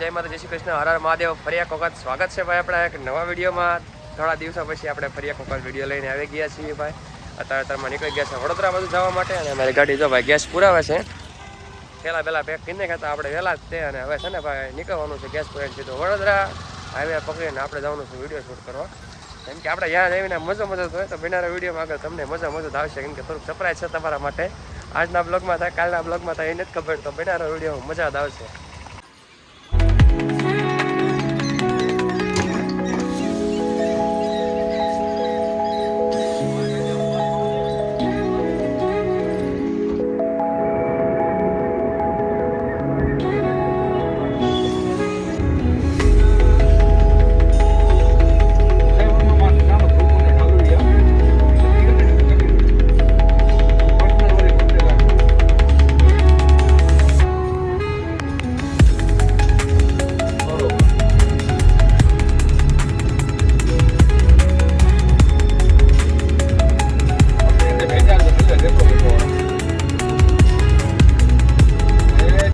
જય માતા જય શ્રી કૃષ્ણ, હર હર મહાદેવ. ફરી એક વખત સ્વાગત છે ભાઈ આપણા એક નવા વિડીયોમાં. થોડા દિવસો પછી આપણે ફરી એક વખત વિડીયો લઈને આવી ગયા છીએ ભાઈ. અત્યારમાં નીકળી ગયા છે વડોદરા બાજુ જવા માટે અને અમારી ગાડી જો ભાઈ ગેસ પુરાવે છે. પહેલાં પેક કરીને કહેતા આપણે વહેલા જ તે અને હવે છે ને ભાઈ નીકળવાનું છે ગેસ પુરાવી સીધો વડોદરા હાઈવે પકડીને આપણે જવાનું છે વિડીયો શૂટ કરવા. કેમ કે આપણે ત્યાં જઈને મજા થાય તો બિનારા વિડીયોમાં આગળ તમને મજા આવશે. કેમ કે થોડુંક સરપ્રાઈઝ છે તમારા માટે. આજના બ્લોગમાં થાય કાલના બ્લોગમાં થાય એ નથી ખબર, તો બિનારા વિડીયોમાં મજા આવશે.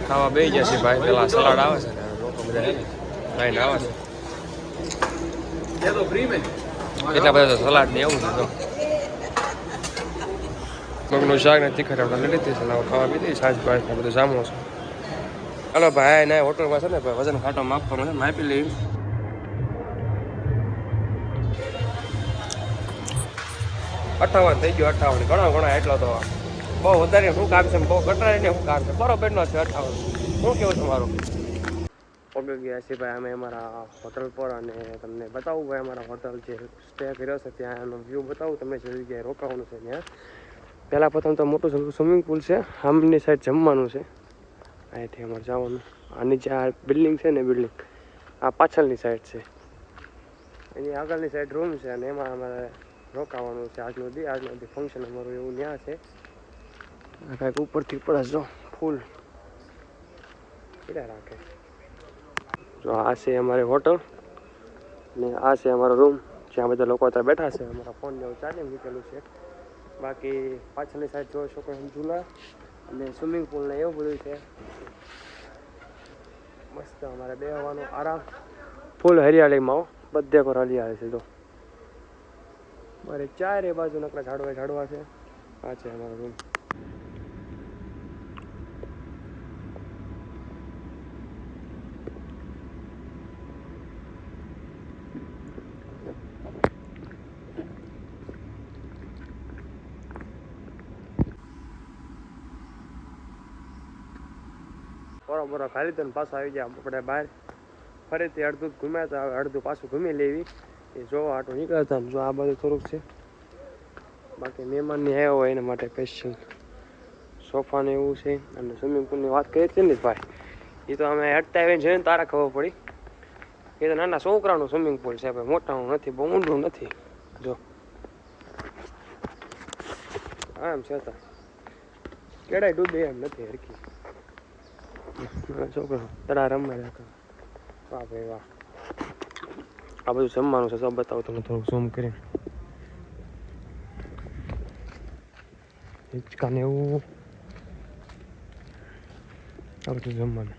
ખાવા બે જશે ભાઈ. પેલા સલાડ આવે છે ને લોકો બધા લાઈને આવે છે. એટલા બધા સલાડ ને એવું છે તો મગનું શાક ને તીખર આપણે લઈ લીધી છે. ખાવા પીધી સાંજ ભાઈ બધું જામો છે. હાલો ભાઈ ના હોટલમાં છે ને ભાઈ વજન કાંટો માપવાનો છે, માપી લઈ. 58 થઈ ગયો. 58 ઘણા એટલો તો બહુ વધારે શું કામ છે, બહુ ઘટાડીને શું કામ છે, બરોબર નો છે 58. શું કેવું તમારું? પગી ગયા છીએ ભાઈ અમે અમારા હોટલ પર અને તમને બતાવું ભાઈ અમારા હોટલ જે સ્ટે કર્યો છે ત્યાં એનો વ્યૂ બતાવું તમને. જે જગ્યાએ રોકાવાનું છે ત્યાં પહેલાં પ્રથમ તો મોટું સ્વિમિંગ પુલ છે. આમની સાઈડ જમવાનું છે, અહીંથી અમારે જવાનું. આ નીચે આ બિલ્ડિંગ છે ને બિલ્ડિંગ આ પાછળની સાઈડ છે, એની આગળની સાઈડ રૂમ છે અને એમાં અમારે રોકાવાનું છે આજનો દી ફંક્શન અમારું એવું ત્યાં છે. કાંઈક ઉપરથી પડે જો ફૂલ પડ્યા રાખે. જો આ છે અમારી હોટલ ને આ છે અમારો રૂમ જ્યાં બધા લોકો અત્યારે બેઠા છે. અમારા ફોન જેવું ચાર્જિંગ મૂકેલું છે. બાકી પાછળની સાઈડ જોઈ શકો ઝૂલા અને સ્વિમિંગ પુલ ને એવું બધું છે. મસ્ત અમારે બેસવાનું આરામ ફૂલ હરિયાળીમાં બધે પર હરિયાળી છે. તો મારે ચારે બાજુ નકરા ઝાડવા છે. આ છે અમારો રૂમ. બરોબર ખાલી તો પાછું આવી ગયા આપણે બહાર. ફરીથી અડધું ઘૂમ્યા હતા, અડધું પાછું ઘૂમી લેવી એ જોવા આટલું નીકળતા. જો આ બાજુ થોડુંક છે. બાકી મહેમાનની આવ્યો હોય એના માટે સ્પેશિયલ સોફા ને એવું છે. અને સ્વિમિંગ પુલની વાત કરી હતી ને ભાઈ, એ તો અમે હટતા આવીને જોઈને તારા ખબર પડી. એ તો નાના છોકરાનું સ્વિમિંગ પુલ છે ભાઈ, મોટાનું નથી, બહુ ઊંડું નથી. જો આમ છે કેડાય ડૂબે એમ નથી હરખી. છોકરો તરા રમવા જતા. વાહ ભાઈ વાહ. આ બધું જમવાનું છે, સબ બતાવું તમને થોડુંક ઝૂમ કરીને. હિંચકા ને એવું આ બધું જમવાનું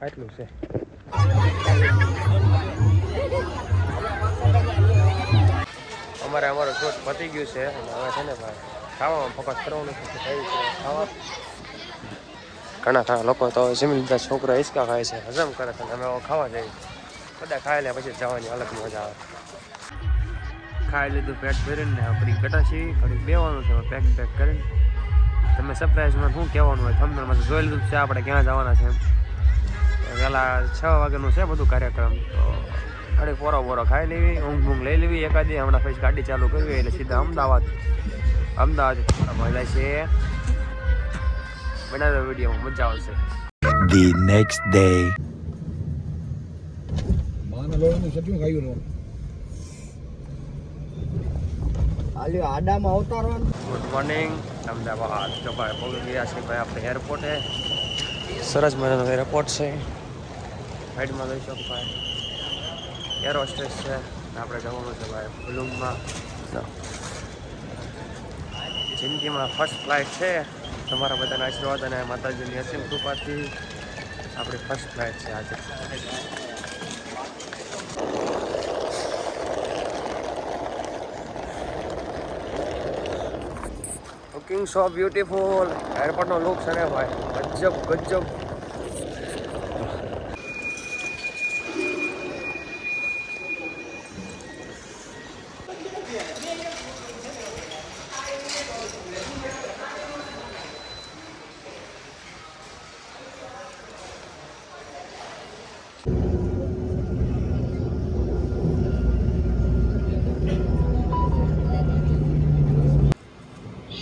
આટલું છે. અમારો શોટ પતી ગયું છે અને હવે છે ને ભાઈ ખાવામાં ફોકસ કરવાનું છે. ખાવા ઘણા લોકો તો જમી લીધા, છોકરા હિંચકા ખાય છે, હજમ કરે છે. અમે ખાવા જઈએ બધા ખાઈ લે પછી જવાની અલગ મજા આવે. ખાઈ લીધું પેટ ભરીને ઘડીક બેઠા છીએ, ઘડીક બેવાનું છે પેક કરીને. તમે સરપ્રાઈઝમાં શું કહેવાનું હોય થંબનેલમાં જોઈ લીધું છે આપણે ક્યાં જવાના છે. વહેલા 6 વાગ્યાનું છે બધું કાર્યક્રમ. તો ઘડીક પોરો ખાઈ લેવી, ઊંઘ લઈ લેવી એકાદી. હમણાં પછી ગાડી ચાલુ કરવી એટલે સીધા અમદાવાદ મજા છે. બનાવેલો વિડીયોમાં મજા આવશે. The next day. Good morning Ahmedabad. તો ભાઈ પહોંચી ગયા છે ભાઈ આપણે એરપોર્ટે. સરસ મજાનો એરપોર્ટ છે. સાઈડમાં લઈ શકો ભાઈ એર હોસ્ટેસ છે. આપણે જવાનું છે ભાઈ બલૂમમાં. જિંદગીમાં ફર્સ્ટ ફ્લાઇટ છે. તમારા બધાના આશીર્વાદ અને માતાજીની અસીમ કૃપાથી આપણી ફર્સ્ટ ફ્લાઇટ છે આજે. Looking so beautiful. એરપોર્ટનો લુક છે ને ભાઈ, ગજબ ગજબ.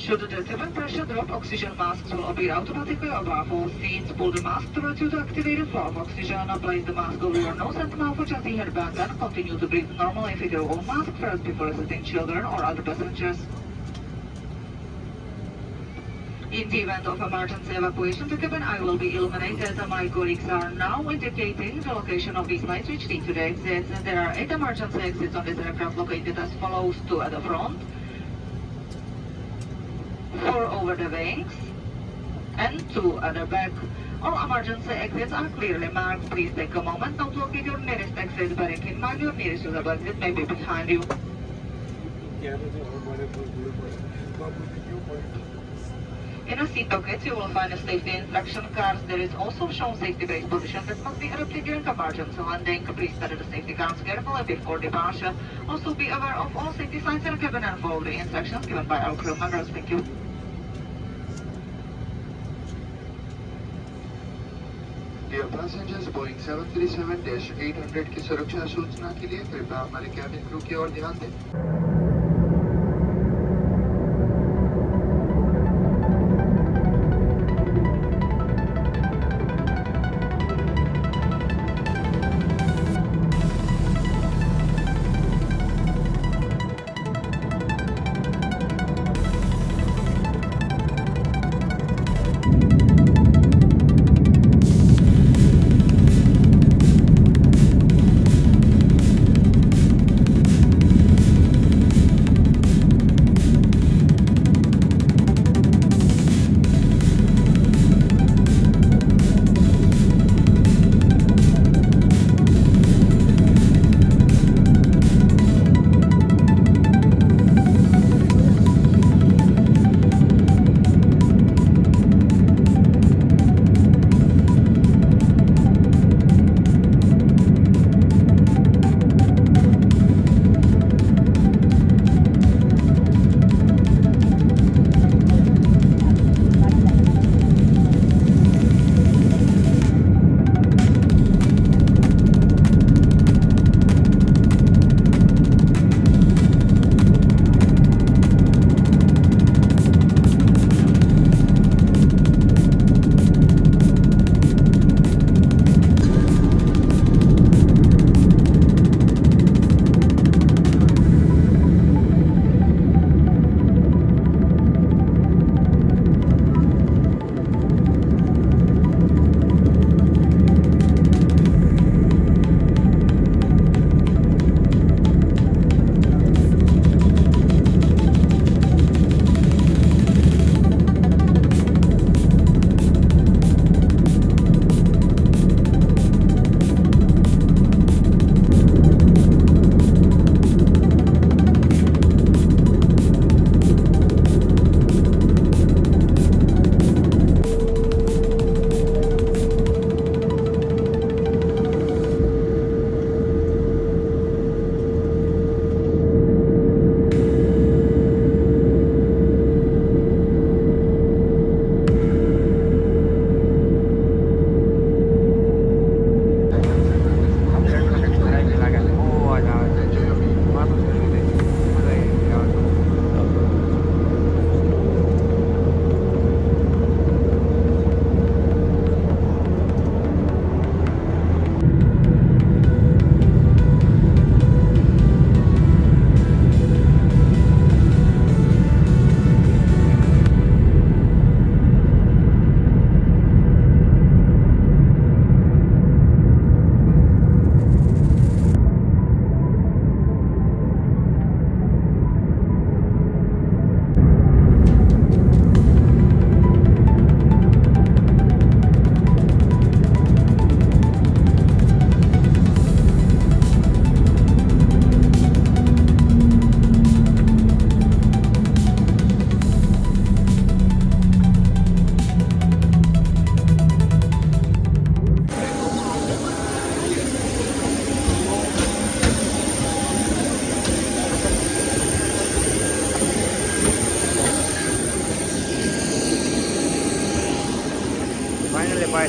Should the cabin pressure drop, oxygen masks will appear automatically above all seats. Pull the mask towards you to activate the flow of oxygen. Place the mask over your nose and mouth, adjust the headband, and continue to breathe normally with your own mask first before assisting children or other passengers. In the event of emergency evacuation, the cabin eye will be illuminated. The micro-rigs are now indicating the location of these lights which lead to the exits. There are 8 emergency exits on this aircraft located as follows: 2 at the front, 4 over the wings, and 2 at the back. All emergency exits are clearly marked. Please take a moment now to locate your nearest exit, bearing in mind your nearest usable exit may be behind you. In a seat pocket, you will find a safety instruction card. There is also shown safety base position that must be adopted during emergency landing. Please study the safety cards carefully before departure. Also be aware of all safety signs in the cabin and follow the instructions given by our crew members. Thank you. Dear passengers, Boeing 737-800 की सुरक्षा सूचना के लिए कृपया हमारे cabin crew की ओर ध्यान दें.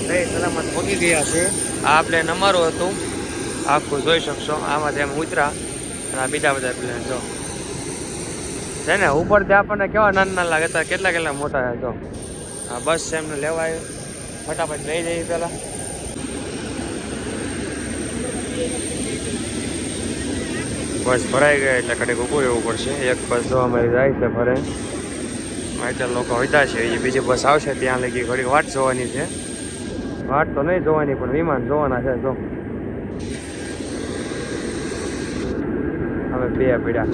સહી સલામત પહોંચી ગયા છે. આ પ્લેન અમારું હતું, આખું જોઈ શકશો. આમાંથી એમ ઉતરા અને આ બીજા બધા પ્લેન જો છે ને ઉપરથી આપણને કેવા નાના નાના લાગે તો કેટલા મોટા છે. જો આ બસ છે એમને લેવાય, ફટાફટ લઈ જઈએ પેલા. બસ ભરાઈ ગઈ એટલે કડીક ઊભું રહેવું પડશે. એક બસ જો અમારી જાય છે ભરે, માઇટલ લોકો હોતા છે. એ બીજી બસ આવશે ત્યાં લગી ઘડી વાટ જોવાની છે. વાટ તો નહીં જોવાની પણ વિમાન જોવાના છે. જો હવે બે પીડા.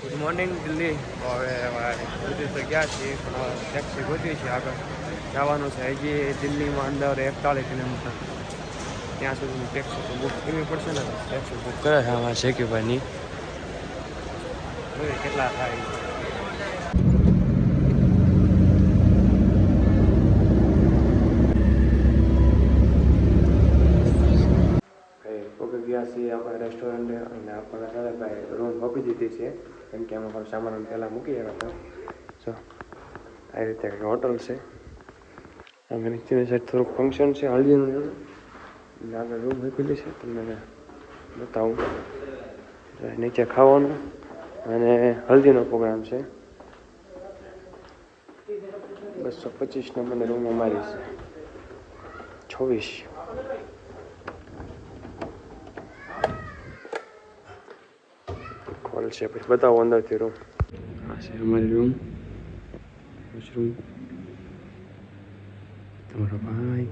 Good morning Delhi. હવે સુધી તો ગયા છીએ પણ ટેક્સી ગોતી છે. આગળ જવાનું છે હજી દિલ્હીમાં અંદર 41 કિલોમીટર. ત્યાં સુધીની ટેક્સી તો બુક કરવી પડશે ને. ટેક્સી બુક કરે છે આમાં શેકીભાઈની. કેટલા થાય ગયા છીએ આપણે રેસ્ટોરન્ટ અને આપણને સાથે ભાઈ રૂમ આપી દીધી છે. કેમ કે અમે મારો સામાન પહેલાં મૂકી આવ્યા હતા. જો આ રીતે હોટલ છે. અમે નીચેની સાઈડ થોડુંક ફંક્શન છે હલ્દીનું, એટલે આગળ રૂમ મૂકેલી છે. તમને બતાવું. નીચે ખાવાનું અને હલ્દીનો પ્રોગ્રામ છે. 225 નંબરની રૂમ અમારી છે. 26 કોલ છે. પછી બતાવો અંદરથી રૂમ. આ છે અમારી રૂમ. વોશરૂમ તમારો ભાઈ.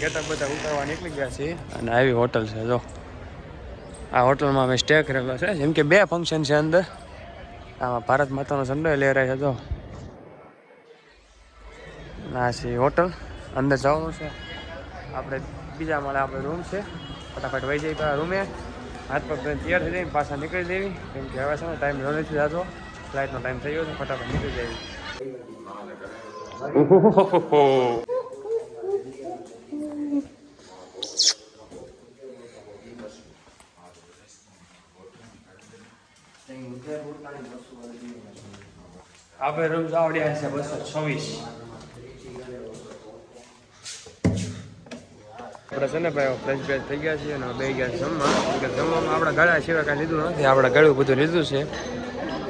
ગેટઅપ બધા ઉતારવા નીકળી ગયા છીએ અને આવી હોટલ છે. જો આ હોટલમાં અમે સ્ટે કરેલો છે. જેમ કે 2 ફંક્શન છે અંદર. આમાં ભારત માતાનો ઝંડો લહેરાય છે. જો આ છે હોટલ. અંદર જવાનું છે આપણે. બીજા માળે આપણે રૂમ છે. ફટાફટ વહી જઈએ તો રૂમે હાથ પગ તૈયાર થઈ જઈને પાછા નીકળી દેવી. કેમ કે હવે છે ને ટાઈમ નથી જતો. ફ્લાઇટનો ટાઈમ થઈ ગયો છે. ફટાફટ નીકળી દેવી. આપણે રૂમ આવડ્યા છે 226. આપણે છે ને ભાઈ ફ્રેશ બેચ થઈ ગયા છીએ અને બે ગયા જમવા. જમવામાં આપણા ગળા સિવાય કાંઈ લીધું નથી. આપણે ગળું બધું લીધું છે.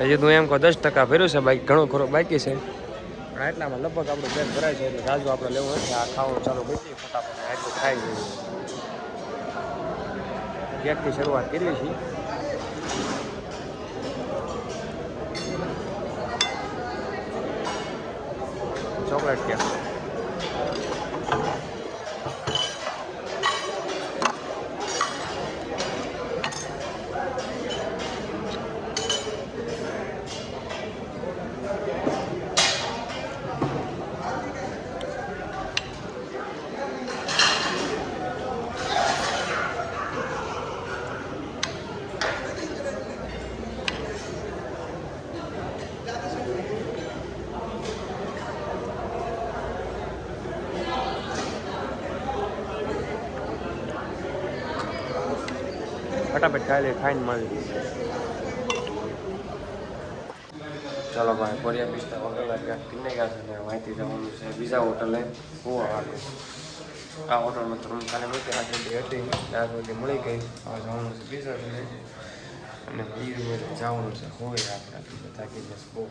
હજી તું એમ કહો 10% ભર્યું છે. બાકી ઘણું ખરો બાકી છે. પણ એટલામાં લગભગ આપણું પેટ ભરાય છે. એટલે રાજુ આપણે લેવું નથી. આ ખાવાનું ચાલુ કરી દઈએ ફટાફટ. એટલું ખાઈ જઈએ. કેકની શરૂઆત કરી છીએ. Chocolate cake. ફટાફટ ખાઈ લઈએ, ખાઈને મળી. ચાલો ભાઈ, કોરિયા પિસ્તા હોટલ કિન્ને ગયા છે ને માહિતી જવાનું છે બીજા હોટલે હોવા વાગે. આ હોટલમાં તો રૂમ ખાલી નહોતી, આ સુધી હતી, ત્યાં સુધી મળી ગઈ. હવે જવાનું છે બીજા અને જવાનું છે હોય આપણે થાકી જશે બહુ.